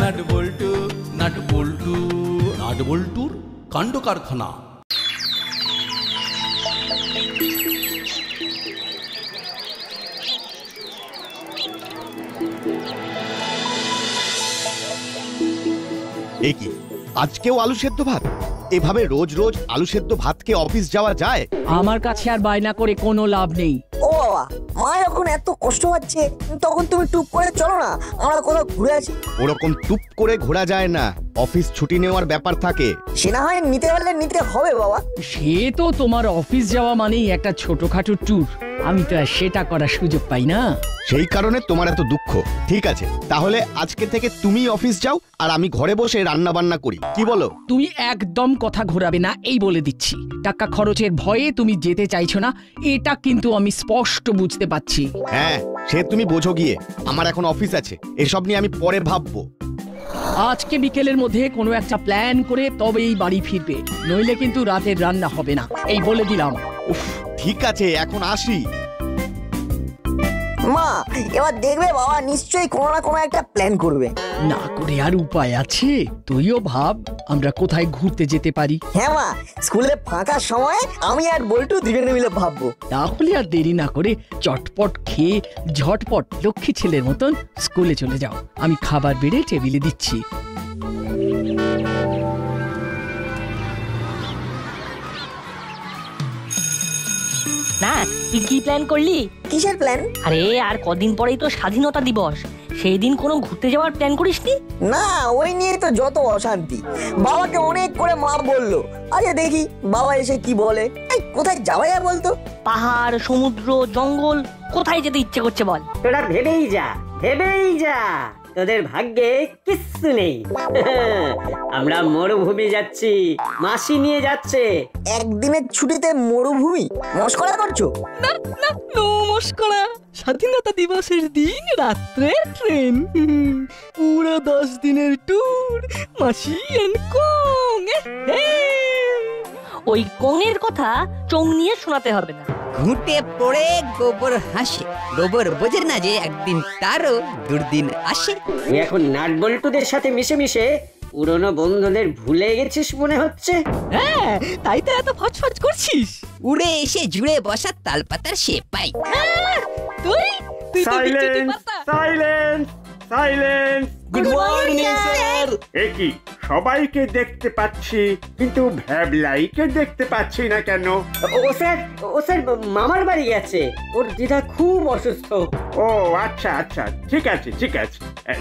Nut বল্টু nut বল্টু nut বল্টুর কাণ্ড কারখানা। এ কি আজকেও আলু সেদ্ধ ভাত? এভাবে রোজ রোজ আলু সেদ্ধ ভাতকে অফিস যাওয়া যায়? আমার কাছে আর বায়না করে কোনো লাভ নেই। ও বাবা, মা যখন এত কষ্ট হচ্ছে তখন তুমি টুপ করে চলো না, আমরা কোথাও ঘুরে আসি। ওরকম টুপ করে ঘোরা যায় না, অফিস ছুটি নেওয়ার ব্যাপার থাকে। সে না হয় নিতে পারলে নিতে হবে বাবা। সে তো তোমার অফিস যাওয়া মানেই একটা ছোটখাটো ট্যুর, আমি তো আর সেটা করার সুযোগ পাই না। সেই কারণে তোমার এত দুঃখ। ঠিক আছে, তাহলে আজকে থেকে তুমি অফিস যাও আর আমি ঘরে বসে রান্না বান্না করি, কি বলো? তুমি একদম কথা ঘোরাবে না, এই বলে দিচ্ছি। টাকা খরচের ভয়ে তুমি যেতে চাইছো না, এটা কিন্তু আমি স্পষ্ট বুঝতে পারছি। হ্যাঁ, সে তুমি বোঝো গিয়ে। আমার এখন অফিস আছে, এসব নিয়ে আমি পরে ভাববো। আজকে বিকেলের মধ্যে কোনো একটা প্ল্যান করে তবেই বাড়ি ফিরবে, নইলে কিন্তু রাতের রান্না হবে না, এই বলে দিলাম। উফ, ঠিক আছে, এখন আসি। মা, এবার দেখবে বাবা নিশ্চয়ই কোনো না কোনো একটা প্ল্যান করবে। না করে আর উপায় আছে? তুইও ভাব আমরা কোথায় ঘুরতে যেতে পারি। হ্যাঁ মা, স্কুলে ফাঁকা সময় আমি আর বল্টু দুজনে মিলে ভাববো। তাহলে আর দেরি না করে চটপট খেয়ে ঝটপট লক্ষ্মী ছেলের মতন স্কুলে চলে যাও। আমি খাবার বেড়ে টেবিলে দিচ্ছি। না, তুই কি প্ল্যান করলি? কিসের প্ল্যান? আরে আর কদিন পরেই তো স্বাধীনতা দিবস, সেই দিন কোনো ঘুরতে যাওয়ার প্ল্যান করিসনি? না, ওই নিয়ে তো যত অশান্তি। বাবাকে অনেক করে মা বললো, আরে দেখি বাবা এসে কি বলে। এই কোথায় যাওয়া যায় বলতো? পাহাড়, সমুদ্র, জঙ্গল, কোথায় যেতে ইচ্ছে করছে বল? তোরা ভেবেই যা, ভেবেই যা, তোদের ভাগ্যে কিচ্ছু নেই। আমরা মরুভূমি যাচ্ছি, মাসি নিয়ে যাচ্ছে। একদিনের ছুটিতে মরুভূমি? মস্করা করছো? না না, নমস্কার। স্বাধীনতা দিবসের দিন রাত্রে ট্রেন, পুরো 10 দিনের ট্যুর, মাসি এন্ড কং। ওই কঙের কথা চোখ নিয়ে শোনাতে হবে না। ঘুঁটে পড়ে গোবর হাসে, গোবর বোঝে না যে একদিন তারও দুর্দিন আসে। তুই এখন নাট বল্টুদের সাথে মিশে মিশে পুরনো বন্ধুদের ভুলে গেছিস মনে হচ্ছে। হ্যাঁ, তাই তো এত ফচফচ করছিস। উড়ে এসে জুড়ে বসা তালপাতার সে পাই। তুই তুই তো বিচ্ছুতি সাইলেন্স, পাতা। Silence, silence. Good morning sir. কি সবাইকে দেখতে পাচ্ছি, কিন্তু ভ্যাবলাইকে দেখতে পাচ্ছি না কেন? ও স্যার মামার বাড়ি গেছে, ওর দিদা খুব অসুস্থ। ও আচ্ছা আচ্ছা, ঠিক আছে ঠিক আছে।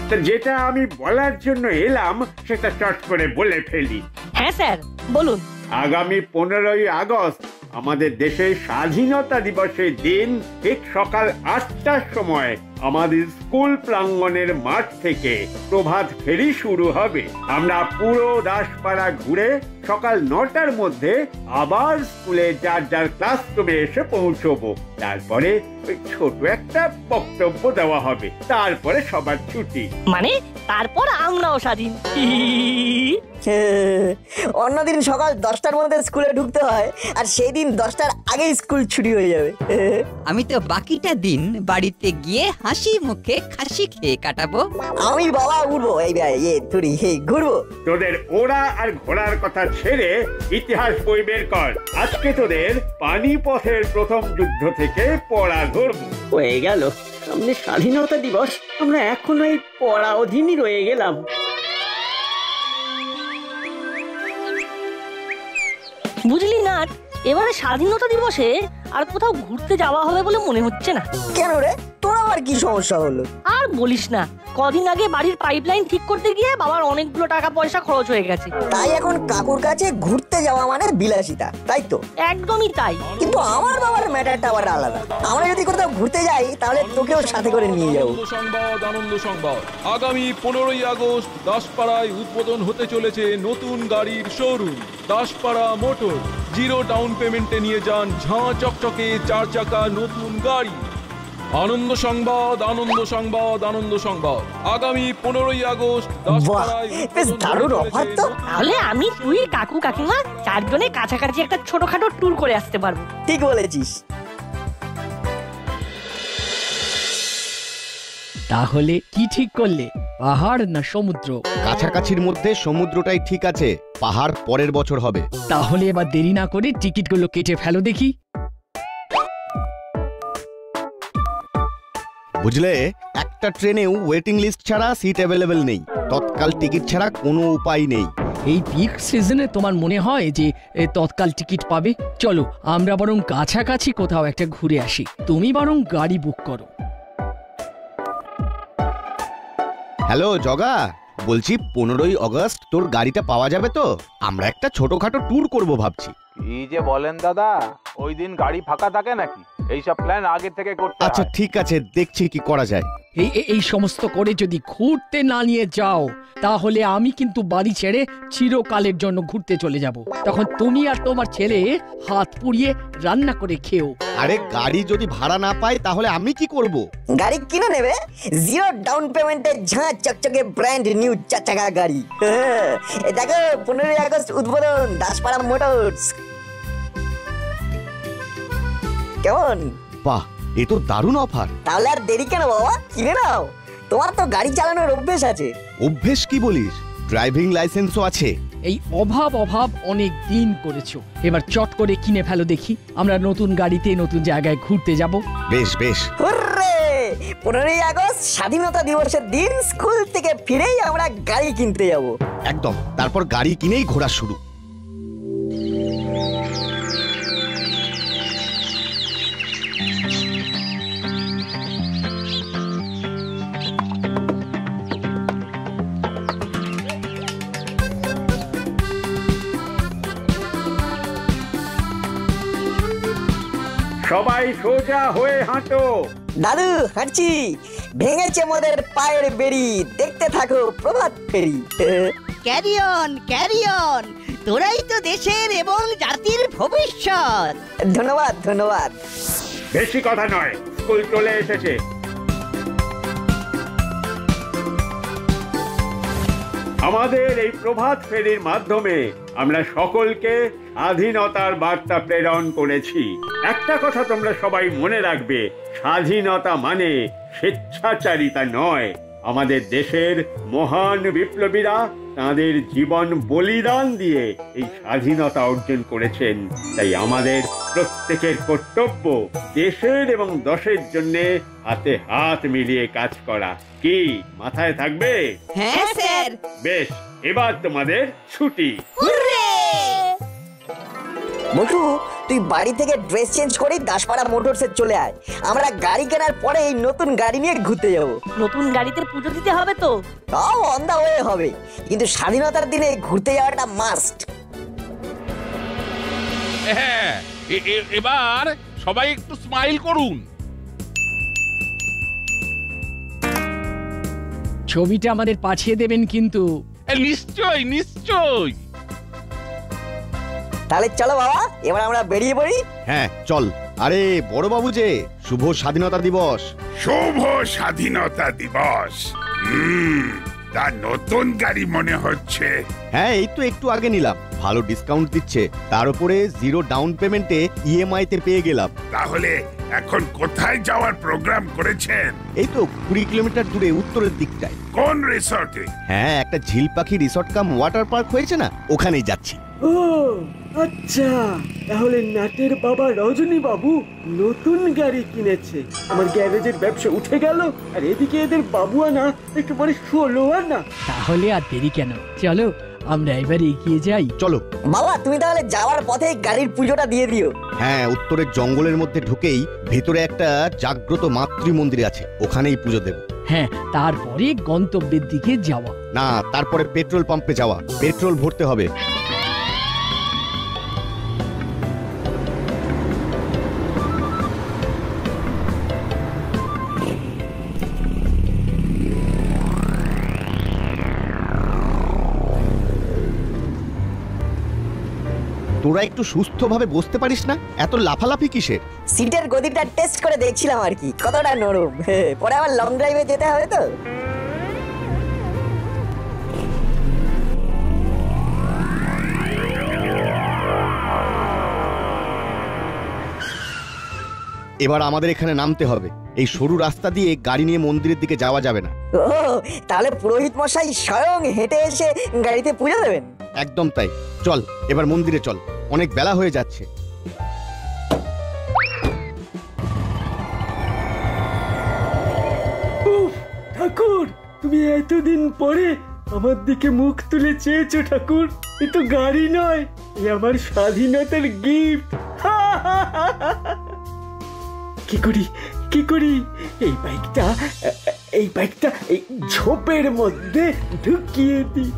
তা যেটা আমি বলার জন্য এলাম সেটা চট করে বলে ফেলি। হ্যাঁ স্যার, বলুন। আগামী 15ই আগস্ট আমাদের দেশের স্বাধীনতা দিবসের দিন ঠিক সকাল 8টার সময় আমাদের স্কুল প্রাঙ্গণের মাঠ থেকে প্রভাত ফেরি শুরু হবে। আমরা পুরো দাসপাড়া ঘুরে সকাল 9টার মধ্যে আবার স্কুলে যার যার ক্লাসরুমে এসে পৌঁছবো। তারপরে ওই ছোট একটা বক্তব্য দেওয়া হবে, তারপরে সবার ছুটি। মানে তারপর আমরাও স্বাধীন। অন্যদিন সকাল 10টার মধ্যে স্কুলে ঢুকতে হয়, আর সেই দিন 10টার আগেই স্কুল ছুটি হয়ে যাবে। আমি তো বাকিটা দিন বাড়িতে গিয়ে হাসি মুখে খাসি খেয়ে কাটাবো। আমি বাবা উঠবো, ঘুরবো। তোদের ওরা আর ঘোড়ার কথা ছেড়ে ইতিহাস বই বের কর। আজকে তোদের পানিপথের প্রথম যুদ্ধ থেকে পড়া ধরবো। হয়ে গেল, সামনে স্বাধীনতা দিবস, আমরা এখনো এই পড়া অধীনই রয়ে গেলাম। বুঝলি না, এবারে স্বাধীনতা দিবসে আর কোথাও ঘুরতে যাওয়া হবে বলে মনে হচ্ছে না। কেন রে, তোর আবার কি সমস্যা হলো? আর বলিস না, কদিন আগে বাড়ির পাইপলাইন ঠিক করতে গিয়ে বাবার অনেকগুলো টাকা পয়সা খরচ হয়ে গেছে। তাই এখন কাকুর কাছে ঘুরতে যাওয়া মানে বিলাসিতা, তাই তো? একদমই তাই। কিন্তু আমার বাবার ম্যাটারটা আবার আলাদা। আমরা যদি কোথাও ঘুরতে যাই তাহলে তোকেও সাথে করে নিয়ে যাবো। আনন্দ সংবাদ, আগামী 15ই আগস্ট দাসপাড়ায় উদ্বোধন হতে চলেছে নতুন গাড়ির শোরুম দাসপাড়া মোটর। 0 ডাউন পেমেন্টে নিয়ে যান ঝাঁ চকচকে 4 চাকা নতুন গাড়ি। আনন্দ সংবাদ, আনন্দ সংবাদ, আনন্দ সংবাদ, আগামী 15ই আগস্ট দাসপাড়ায় বেশ দারুণ অফার তো। তাহলে আমি, তুই, কাকু, কাকিমা 4 জনে কাছাকাছি একটা ছোটখাটো ট্যুর করে আসতে পারবো। ঠিক বলেছিস। তাহলে কি ঠিক করলে? পাহাড় না সমুদ্র? কাছাকাছির মধ্যে সমুদ্রটাই ঠিক আছে, পাহাড় পরের বছর হবে। তাহলে এবার দেরি না করে টিকিটগুলো কেটে ফেলো দেখি। বুঝলে, একটা ট্রেনেও ওয়েটিং লিস্ট ছাড়া সিট অ্যাভেলেবেল নেই, তৎকাল টিকিট ছাড়া কোনো উপায় নেই। এই পিক সিজনে তোমার মনে হয় যে তৎকাল টিকিট পাবে? চলো আমরা বরং কাছাকাছি কোথাও একটা ঘুরে আসি, তুমি বরং গাড়ি বুক করো। হ্যালো জগা, বলছি 15ই আগস্ট তোর গাড়িটা পাওয়া যাবে তো? আমরা একটা ছোটখাটো ট্যুর করব ভাবছি। কি যে বলেন দাদা, ওই দিন গাড়ি ফাঁকা থাকে নাকি? এইসব প্ল্যান আগে থেকে করতে হয়। আচ্ছা ঠিক আছে, দেখছি কি করা যায়। এই সমস্ত করে যদি ঘুরতে না নিয়ে যাও তাহলে আমি কিন্তু বাড়ি ছেড়ে চিরকালের জন্য ঘুরতে চলে যাব। তখন তুমি আর তোমার ছেলে হাত পুড়িয়ে রান্না করে খেও। আরে গাড়ি যদি ভাড়া না পাই তাহলে আমি কি করব? গাড়ি কিনে নেবে, 0 ডাউন পেমেন্টে ঝাঁ চকচকে ব্র্যান্ড নিউ 4 চাকা গাড়ি। এই দেখো 15ই আগস্ট উদ্বোধন দাসপাড়া মোটরস। কেমন? বাহ, এ তো দারুণ অফার। তাহলে আর দেরি কেন বাবা, কিনে নাও। তোমার তো গাড়ি চালানোর অভ্যেস আছে। অভ্যেস কি বলিস? ড্রাইভিং লাইসেন্সও আছে। এই অভাব অনেক দিন করেছো, এবার চট করে কিনে ফেলো দেখি, আমরা নতুন গাড়িতে নতুন জায়গায় ঘুরতে যাব। বেশ বেশ। হুররে! 15ই আগস্ট স্বাধীনতা দিবসের দিন স্কুল থেকে ফিরেই আমরা গাড়ি কিনতে যাব। একদম, তারপর গাড়ি কিনেই ঘোরা শুরু। সবাই সোজা হয়ে হাঁটো। দাদু হাঁটছি, ভেঙেছে মোদের পায়ের বেড়ি, দেখতে থাকো প্রভাত ফেরি। ক্যারি অন, তোরাই তো দেশের এবং জাতির ভবিষ্যৎ। ধন্যবাদ ধন্যবাদ। বেশি কথা নয়, স্কুল চলে এসেছে। আমাদের এই প্রভাত ফেরির মাধ্যমে আমরা সকলকে স্বাধীনতার বার্তা প্রেরণ করেছি। একটা কথা তোমরা সবাই মনে রাখবে, স্বাধীনতা মানে স্বেচ্ছাচারিতা নয়। আমাদের দেশের মহান বিপ্লবীরা তাদের জীবন বলিদান দিয়ে এই স্বাধীনতা অর্জন করেছেন। তাই আমাদের প্রত্যেকের কর্তব্য দেশের এবং দশের জন্য হাতে হাত মিলিয়ে কাজ করা। কি মাথায় থাকবে? হ্যাঁ স্যার। বেশ, এবার তোমাদের ছুটি। মোটু, তুই বাড়ি থেকে ড্রেস চেঞ্জ করে দাসপাড়া মোটরসে চলে আয়। আমরা গাড়ি কেনার পরে এই নতুন গাড়ি নিয়ে ঘুরতে যাব। নতুন গাড়িতে পুজো দিতে হবে তো? তাও অন দা ওয়ে হবে, কিন্তু স্বাধীনতার দিনে ঘুরতে যাওয়াটা মাস্ট। হ্যাঁ, এবার সবাই একটু স্মাইল করুন। ছবিটা আমাদের পাঠিয়ে দেবেন কিন্তু। নিশ্চয় নিশ্চয়। তাহলে চলো বাবা, এবার আমরা বেরিয়ে পড়ি। হ্যাঁ চল। আরে বড় বাবু যে, শুভ স্বাধীনতা দিবস। শুভ স্বাধীনতা দিবস। তার নতুন গাড়ি মনে হচ্ছে। হ্যাঁ, এই তো একটু আগে নিলাম, ভালো ডিসকাউন্ট দিচ্ছে, তার উপরে 0 ডাউন পেমেন্টে ইএমআই তে পেয়ে গেলাম। তাহলে এখন কোথায় যাওয়ার প্রোগ্রাম করেছেন? এই তো 20 কিলোমিটার দূরে উত্তরের দিকটায়। কোন রিসর্টে? হ্যাঁ, একটা ঝিল পাখি রিসর্ট কাম ওয়াটার পার্ক হয়েছে না, ওখানেই যাচ্ছি। ও আচ্ছা, তাহলে নাটের বাবা রজনী বাবু নতুন গাড়ি কিনেছে। আমার গ্যারেজের ব্যবসা উঠে গেল, আর এদিকে এদের বাবু আনা একেবারে 16 আনা। তাহলে আর দেরি কেন, চলো আমরা এবার এগিয়ে যাই। চলো বাবা, তুমি তাহলে যাওয়ার পথে গাড়ির পুজোটা দিয়ে দিও। হ্যাঁ, উত্তরের জঙ্গলের মধ্যে ঢুকেই ভেতরে একটা জাগ্রত মাতৃ মন্দির আছে, ওখানেই পুজো দেব। হ্যাঁ, তারপরে গন্তব্যের দিকে যাওয়া। না, তারপরে পেট্রোল পাম্পে যাওয়া, পেট্রোল ভরতে হবে। তোরা একটু সুস্থভাবে বসতে পারিস না? এত লাফালাফি কিসের? সিটের গদিটা টেস্ট করে দেখছিলাম আর কি, কতটা নরম। পরে আবার লং ড্রাইভে যেতে হবে তো। এবার আমাদের এখানে নামতে হবে। এই সরু রাস্তা দিয়ে গাড়ি নিয়ে মন্দিরের দিকে যাওয়া যাবে না। ও তাহলে পুরোহিত মশাই স্বয়ং হেঁটে এসে গাড়িতে পুজো দেবেন? একদম তাই। চল এবার মন্দিরে চল, অনেক বেলা হয়ে যাচ্ছে। ঠাকুর, তুমি এতদিন পরে আমার দিকে মুখ তুলে চেয়েছো ঠাকুর। এ তো গাড়ি নয়, এ আমার স্বাধীনতার গিফট। কি করি এই বাইকটা এই ঝোপের মধ্যে ঢুকিয়ে দিই।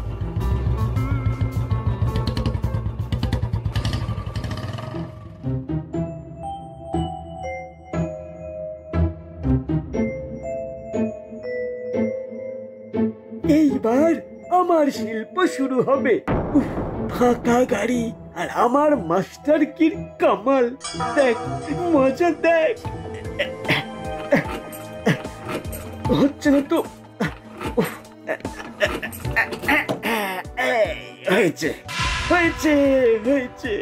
এইবার আমার শিল্প শুরু হবে। ফাঁকা গাড়ি আর আমার মাস্টার কি কামাল। দেখ মজা, দেখ। হচ্ছে না তো? হয়েছে হয়েছে হয়েছে।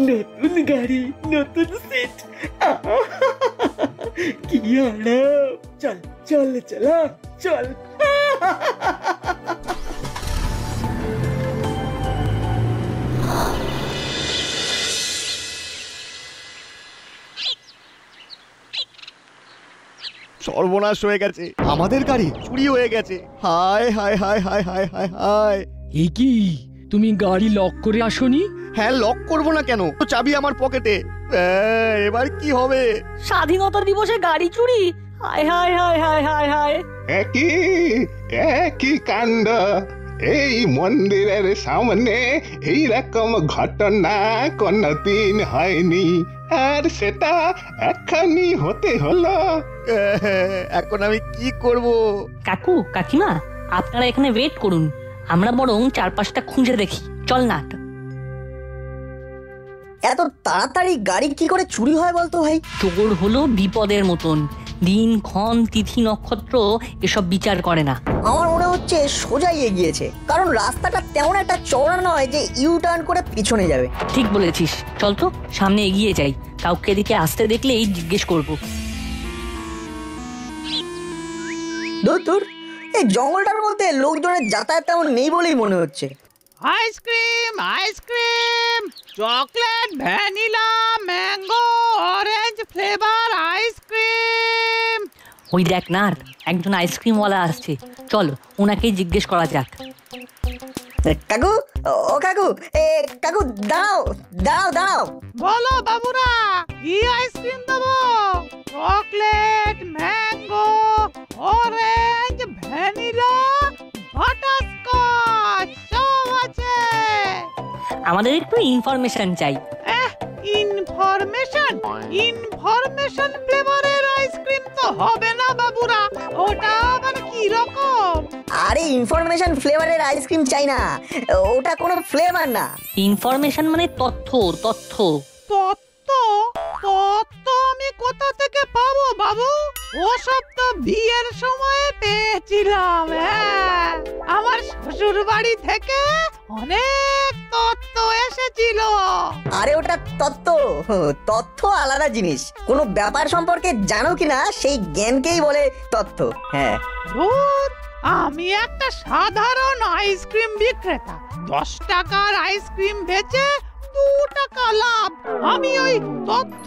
নতুন গাড়ি, নতুন সিট, কি আরাম। চল চল চলা চল। সর্বনাশ হয়ে গেছে, আমাদের গাড়ি চুরি হয়ে গেছে। হায় হায় হায় হায় হায় হায় হায়। এ কি, তুমি গাড়ি লক করে আসোনি? হ্যাঁ, লক করবো না কেন? তো চাবি আমার পকেটে। এবার কি হবে? স্বাধীনতা দিবসে গাড়ি চুরি? হায় হায় হায় হায় হায় হায়। একই কাণ্ড। এই মন্দিরের সামনে এইরকম ঘটনা কোনদিন হয়নি, আর সেটা এখনই হতে হলো। এখন আমি কি করব? কাকু কাকিমা, আপনারা এখানে ওয়েট করুন, আমরা বরং চারপাশটা খুঁজে দেখি। চল না। এত তাড়াতাড়ি গাড়ি কি করে চুরি হয় বলতো ভাই? চোর হলো বিপদের মতন, দিন ক্ষণ তিথি নক্ষত্র এসব বিচার করে না। আমার মনে হচ্ছে সোজাই এগিয়েছে, কারণ রাস্তাটা তেমন একটা চওড়া নয় যে ইউ টার্ন করে পিছনে যাবে। ঠিক বলেছিস, চল তো সামনে এগিয়ে যাই, কাউকে এদিকে আসতে দেখলেই জিজ্ঞেস করব। দূর, এই জঙ্গলটার মধ্যে লোকজনের যাতায়াত তেমন নেই বলেই মনে হচ্ছে। Ice cream, ice cream, chocolate, vanilla, mango, orange flavour ice cream. ওই দেখ না, একজন আইসক্রিমওয়ালা আসছে, চল ওনাকেই জিজ্ঞেস করা যাক। কাকু, ও কাকু, কাকু দাঁড়াও দাঁড়াও দাঁড়াও। বলো বাবুরা, কি আইসক্রিম দেবো? Chocolate, mango, orange, vanilla, butterscotch সব আছে। আমাদের একটু ইনফরমেশন চাই। ইনফরমেশন ফ্লেভারের আইসক্রিম তো হবে না বাবুরা, ওটা আবার কি রকম? আরে ইনফরমেশন ফ্লেভারের আইসক্রিম চাই না, ওটা কোনো ফ্লেভার না। ইনফরমেশন মানে তথ্য। তথ্য আমি কোথা থেকে পাবো বাবু? ওসব তো বিয়ের সময় পেয়েছিলাম। হ্যাঁ, আমার শ্বশুর বাড়ি থেকে অনেক তথ্য এসেছিল। আরে ওটা তথ্য আলাদা জিনিস। কোনো ব্যাপার সম্পর্কে জানো কিনা সেই জ্ঞানকেই বলে তথ্য। হ্যাঁ, আমি একটা সাধারণ আইসক্রিম বিক্রেতা, 10 টাকার আইসক্রিম বেচে 2 টাকা লাভ। আমি ওই তথ্য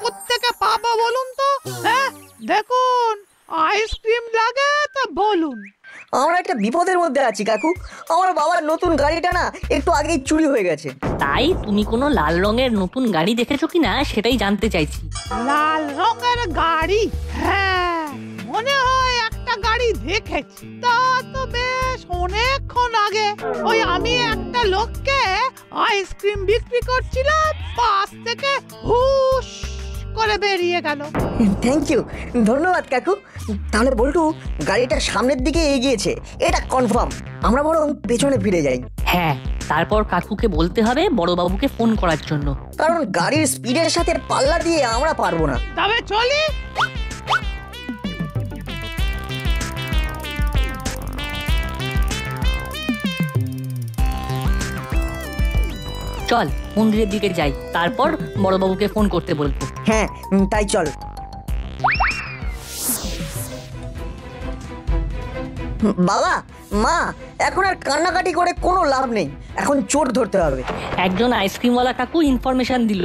কোত্থেকে পাবো বলুন তো? হ্যাঁ দেখুন, আইসক্রিম লাগে তা বলুন। আমরা একটা বিপদের মধ্যে আছি কাকু। আমার বাবার নতুন গাড়িটা না একটু আগেই চুরি হয়ে গেছে। তাই তুমি কোনো লাল রঙের নতুন গাড়ি দেখেছো কিনা সেটাই জানতে চাইছি। লাল রঙের গাড়ি? হ্যাঁ, মনে হয় একটা গাড়ি দেখেছি, তা তো বেশ অনেকক্ষণ আগে। ওই আমি একটা লোককে আইসক্রিম বিক্রি করছিলাম, পাশ থেকে হুশ করে বেরিয়ে গেল। থ্যাংক ইউ, ধন্যবাদ কাকু। তাহলে বল্টু, গাড়িটা সামনের দিকে এগিয়েছে, এটা কনফার্ম। আমরা বরং পেছনে ফিরে যাই। হ্যাঁ, তারপর কাকুকে বলতে হবে বড়বাবুকে ফোন করার জন্য, কারণ গাড়ির স্পিডের সাথে পাল্লা দিয়ে আমরা পারবো না। তবে চলি। চল মন্দিরের দিকে যাই, তারপর বড়বাবুকে ফোন করতে বলবো। হ্যাঁ তাই চল। বাবা মা, এখন আর কান্নাকাটি করে কোনো লাভ নেই, এখন চোর ধরতে হবে। একজন আইসক্রিমওয়ালা কাকু ইনফরমেশন দিল,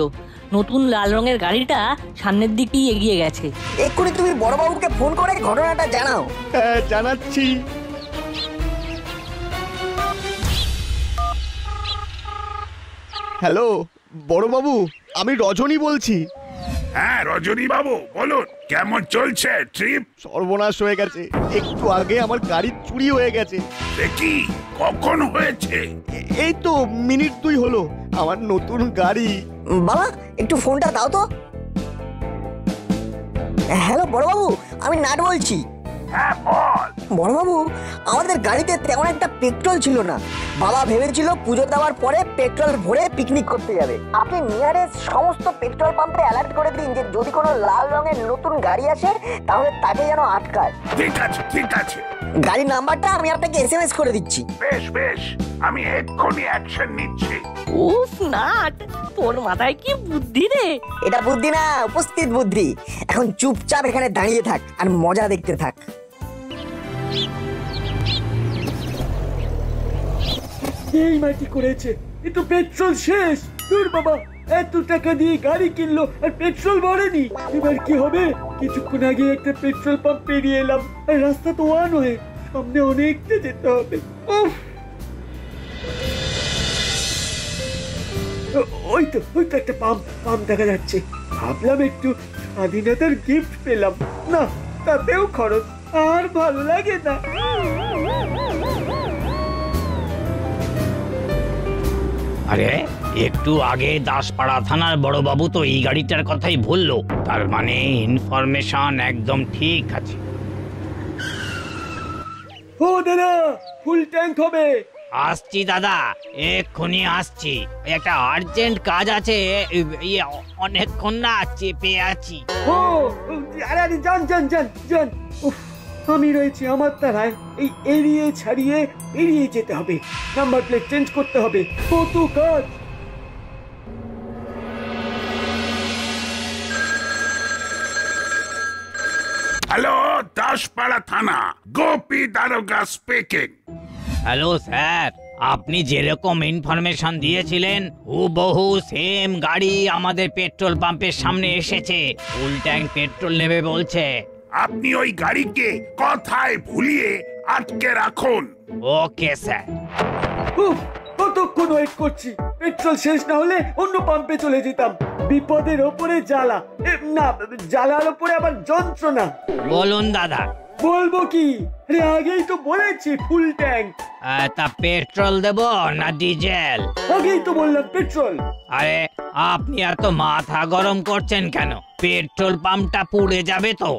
নতুন লাল রঙের গাড়িটা সামনের দিকেই এগিয়ে গেছে। এক্ষুনি তুমি বড়বাবুকে ফোন করে ঘটনাটা জানাও। হ্যাঁ জানাচ্ছি। হ্যালো বড়বাবু, আমি রজনী বলছি। হ্যাঁ রজনী বাবু বলুন, কেমন চলছে ট্রিপ? সর্বনাশ হয়ে গেছে, একটু আগে আমার গাড়ি চুরি হয়ে গেছে। দেখি কখন হয়েছে? এই তো মিনিট 2 হলো। আমার নতুন গাড়ি। বাবা একটু ফোনটা দাও তো। হ্যালো বড়বাবু, আমি নাট বলছি। হ্যাঁ বল। বড়বাবু, আমাদের গাড়িতে তেমন একটা পেট্রোল ছিল না। বাবা ভেবেছিল পুজো দেওয়ার পরে পেট্রোল ভরে পিকনিক করতে যাবে। আপনি নিয়ারেস্ট সমস্ত পেট্রোল পাম্পে অ্যালার্ট করে দিন যে যদি কোনো লাল রঙের নতুন গাড়ি আসে তাহলে তাকে যেন আটকায়। ঠিক আছে ঠিক আছে। গাড়ির নাম্বারটা আমি আপনাকে SMS করে দিচ্ছি। বেশ বেশ, আমি এক্ষুনি অ্যাকশন নিচ্ছি। উফ নাট, তোর মাথায় কি বুদ্ধি রে! এটা বুদ্ধি না, উপস্থিত বুদ্ধি। এখন চুপচাপ এখানে দাঁড়িয়ে থাক আর মজা দেখতে থাক। এই মাটি করেছে, কিন্তু পেট্রোল শেষ। দূর বাবা, এত টাকা দিয়ে গাড়ি কিনলো আর পেট্রোল ভরেনি। এবার কি হবে? কিছুক্ষণ আগে একটা পেট্রোল পাম্প পেরিয়ে এলাম আর রাস্তা তো ওয়ান হয়ে, সামনে অনেকটা যেতে হবে। উফ, ওই তো একটা পাম্প দেখা যাচ্ছে। ভাবলাম একটু স্বাধীনতার গিফট পেলাম, না তাতেও খরচ, আর ভালো লাগে না। আরে একটু আগে দাসপাড়া থানার বড়বাবু তো এই গাড়িটার কথাই বললো, তার মানে ইনফরমেশন একদম ঠিক আছে। ও দাদা, ফুল ট্যাঙ্ক হবে। আসছি দাদা, এক্ষুনি আসছি। একটা আর্জেন্ট কাজ আছে, অনেকক্ষণ না চেপে আছি। ও আরে আরে, যান যান যান যান। উফ, আমি রয়েছি আমার তারায়। এই এড়িয়ে ছাড়িয়ে এড়িয়ে যেতে হবে, নাম্বার প্লেট চেঞ্জ করতে হবে, কত কাজ। হ্যালো দাসপাড়া থানা, গোপী দারোগা স্পিকিং। হ্যালো স্যার, আপনি যেরকম ইনফরমেশন দিয়েছিলেন হুবহু সেম গাড়ি আমাদের পেট্রোল পাম্পের সামনে এসেছে, ফুল ট্যাঙ্ক পেট্রোল নেবে বলছে। আপনি ওই গাড়িকে কথায় ভুলিয়ে আটকে রাখুন। Okay sir. কতক্ষণ ওয়েট করছি, পেট্রোল শেষ না হলে অন্য পাম্পে চলে যেতাম। বিপদের ওপরে জ্বালা, না জ্বালার ওপরে আবার যন্ত্রণা। বলুন দাদা। বলবো কি, আরে আগেই তো বলেছি ফুল ট্যাঙ্ক। তা পেট্রোল দেব না ডিজেল? আগেই তো বললাম পেট্রোল। আরে আপনি এত মাথা গরম করছেন কেন? পেট্রোল পাম্পটা পুড়ে যাবে তো।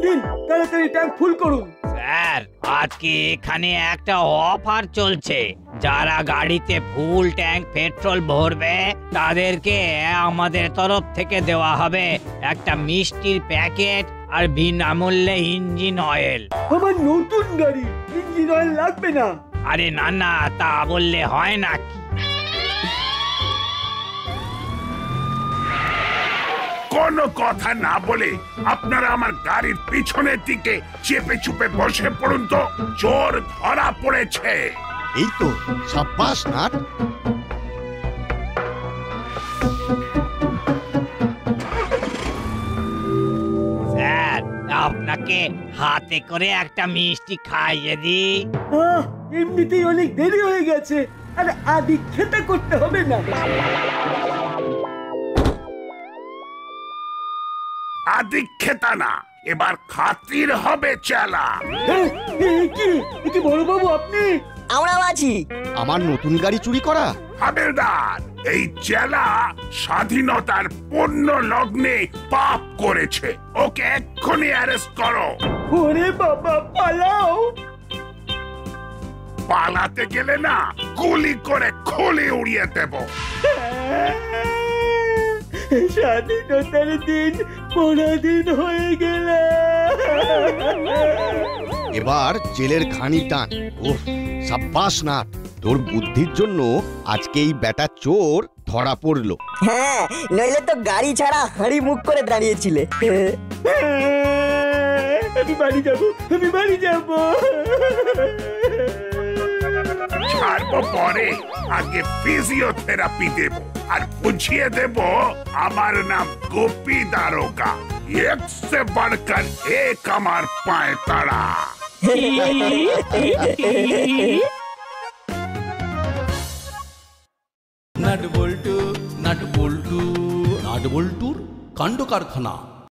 দিন তাড়াতাড়ি ট্যাঙ্ক ফুল করুন। স্যার, আজকে এখানে একটা অফার চলছে। যারা গাড়িতে ফুল ট্যাঙ্ক পেট্রোল ভরবে তাদেরকে আমাদের তরফ থেকে দেওয়া হবে একটা মিষ্টির প্যাকেট আর বিনামূল্যে ইঞ্জিন অয়েল। আমার নতুন গাড়ি, ইঞ্জিন অয়েল লাগবে না। আরে না না, তা বললে হয় নাকি? কোনো কথা না বলে আপনারা আমার গাড়ির পিছনের দিকে চেপে চুপে বসে পড়ুন তো, চোর ধরা পড়েছে। এই তো, সাব্বাস নাট। স্যার, আপনাকে হাতে করে একটা মিষ্টি খাইয়ে দিই। এমনিতেই অনেক দেরি হয়ে গেছে, আর আদি খেতে করতে হবে না। আদি খেতা না, এবার খাতির হবে চালা। কি বড়বাবু আপনি? আমরাও আছি। আমার নতুন গাড়ি চুরি করা? হাবেলদার, এই চেলা স্বাধীনতার পূর্ণ লগ্নে পাপ করেছে, ওকে এক্ষুনি অ্যারেস্ট করো। ওরে বাবা, পালাও। পালাতে গেলে না গুলি করে খুলি উড়িয়ে দেব। স্বাধীনতার দিন পরাধীন হয়ে গেল। এবার জেলের ঘানি টান। ওহ সাব্বাস নাট, তোর বুদ্ধির জন্য আজকে এই বেটা চোর ধরা পড়লো। হ্যাঁ, নইলে তো গাড়ি ছাড়া হাঁড়ি মুখ করে দাঁড়িয়েছিলে। আমি বাড়ি যাবো, আমি বাড়ি যাবো। ছাড়বো পরে, আগে ফিজিওথেরাপি দেব আর বুঝিয়ে দেব আমার নাম গোপী দারোগা। এক সে बढ़कर एक আমার পায়ে তাড়া। নাট বল্টু নাট বল্টুর কাণ্ড কারখানা।